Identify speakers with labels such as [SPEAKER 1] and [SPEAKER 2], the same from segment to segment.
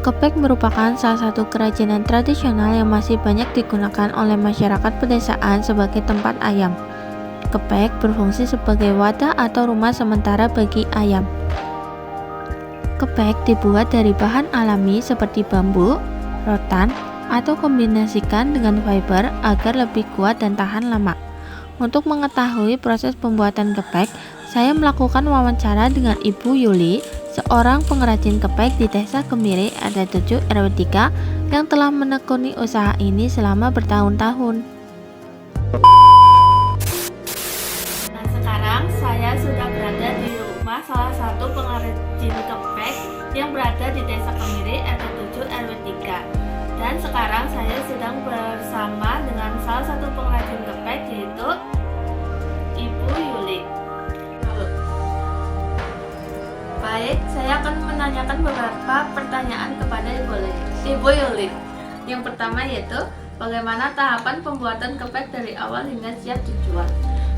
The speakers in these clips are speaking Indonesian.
[SPEAKER 1] Kepek merupakan salah satu kerajinan tradisional yang masih banyak digunakan oleh masyarakat pedesaan sebagai tempat ayam. Kepek berfungsi sebagai wadah atau rumah sementara bagi ayam. Kepek dibuat dari bahan alami seperti bambu, rotan, atau kombinasikan dengan fiber agar lebih kuat dan tahan lama. Untuk mengetahui proses pembuatan kepek, saya melakukan wawancara dengan Ibu Yuli, seorang pengrajin kepek di Desa Kemiri RT 7 RW 3 yang telah menekuni usaha ini selama bertahun-tahun. Nah, sekarang saya sudah berada di rumah salah satu pengrajin kepek yang berada di Desa Kemiri RT 7 RW 3. Dan sekarang saya sedang bersama dengan salah satu pengrajin kepek, yaitu Ibu Yuli. Baik, saya akan menanyakan beberapa pertanyaan kepada Ibu Yuli. Yang pertama yaitu, bagaimana tahapan pembuatan kepek dari awal hingga siap dijual?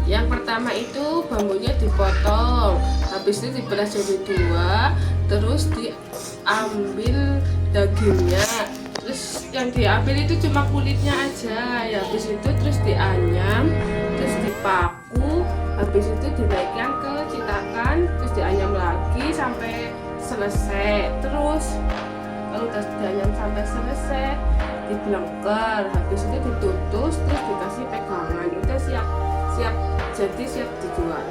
[SPEAKER 2] Yang pertama itu bambunya dipotong, habis itu dibelah jadi dua, terus diambil dagingnya, terus yang diambil itu cuma kulitnya aja, ya habis itu terus dianyam, terus dipaku, habis itu dinaikkan ke cetakan, terus dianyam lagi sampai selesai, terus kalau udah dianyam sampai selesai dibelengker, habis itu ditutus, terus dikasih pegangan, udah siap jadi siap dijual.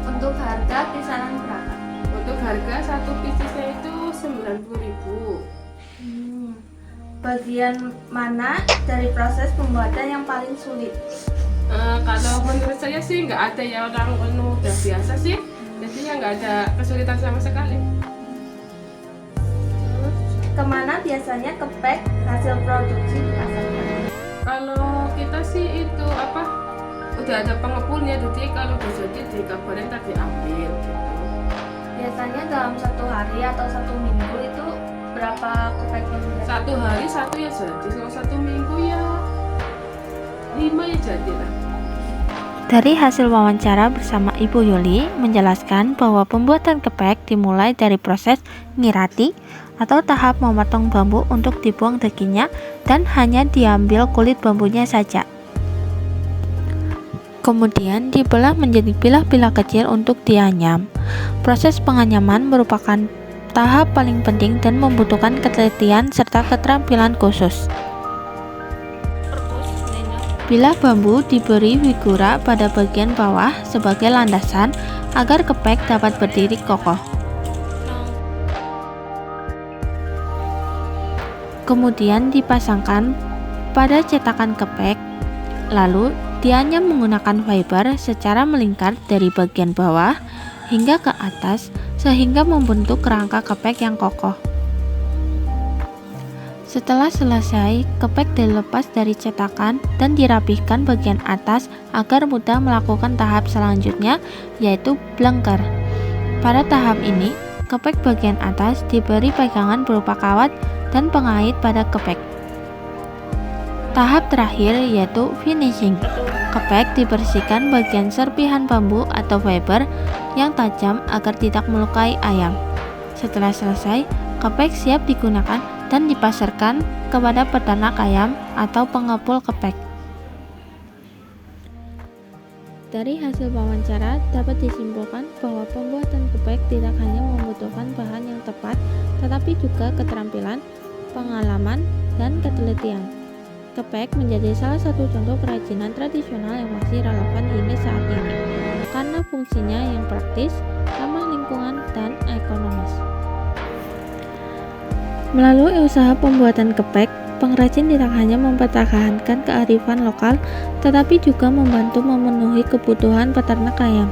[SPEAKER 1] Untuk harga kisaran berapa?
[SPEAKER 2] Untuk harga satu piecesnya itu 90.000.
[SPEAKER 1] Bagian mana dari proses pembuatan yang paling sulit?
[SPEAKER 2] Kalau menurut saya sih nggak ada ya, orang udah biasa sih, jadinya nggak ada kesulitan sama sekali.
[SPEAKER 1] Kemana biasanya kepek hasil produksi dipasarkan?
[SPEAKER 2] Kalau kita sih itu udah ada pengepulnya, jadi kalau udah jadi dikabarin tadi ambil gitu.
[SPEAKER 1] Biasanya dalam satu hari atau satu minggu itu berapa kepek yang jadi?
[SPEAKER 2] Satu hari satu ya jadi, kalau satu minggu ya 5 ya jadi lah.
[SPEAKER 1] Dari hasil wawancara bersama Ibu Yuli menjelaskan bahwa pembuatan kepek dimulai dari proses ngirati atau tahap memotong bambu untuk dibuang dagingnya dan hanya diambil kulit bambunya saja. Kemudian dibelah menjadi pilah-pilah kecil untuk dianyam. Proses penganyaman merupakan tahap paling penting dan membutuhkan ketelitian serta keterampilan khusus. Bilah bambu diberi figura pada bagian bawah sebagai landasan agar kepek dapat berdiri kokoh. Kemudian dipasangkan pada cetakan kepek, lalu dianyam menggunakan fiber secara melingkar dari bagian bawah hingga ke atas sehingga membentuk kerangka kepek yang kokoh. Setelah selesai, kepek dilepas dari cetakan dan dirapihkan bagian atas agar mudah melakukan tahap selanjutnya, yaitu blengker. Pada tahap ini, kepek bagian atas diberi pegangan berupa kawat dan pengait pada kepek. Tahap terakhir yaitu finishing. Kepek dibersihkan bagian serpihan bambu atau fiber yang tajam agar tidak melukai ayam. Setelah selesai, kepek siap digunakan dan dipasarkan kepada peternak ayam atau pengepul kepek. Dari hasil wawancara dapat disimpulkan bahwa pembuatan kepek tidak hanya membutuhkan bahan yang tepat, tetapi juga keterampilan, pengalaman, dan ketelitian. Kepek menjadi salah satu contoh kerajinan tradisional yang masih relevan hingga saat ini, karena fungsinya yang praktis, ramah lingkungan, dan ekonomis. Melalui usaha pembuatan kepek, pengrajin tidak hanya mempertahankan kearifan lokal, tetapi juga membantu memenuhi kebutuhan peternak ayam.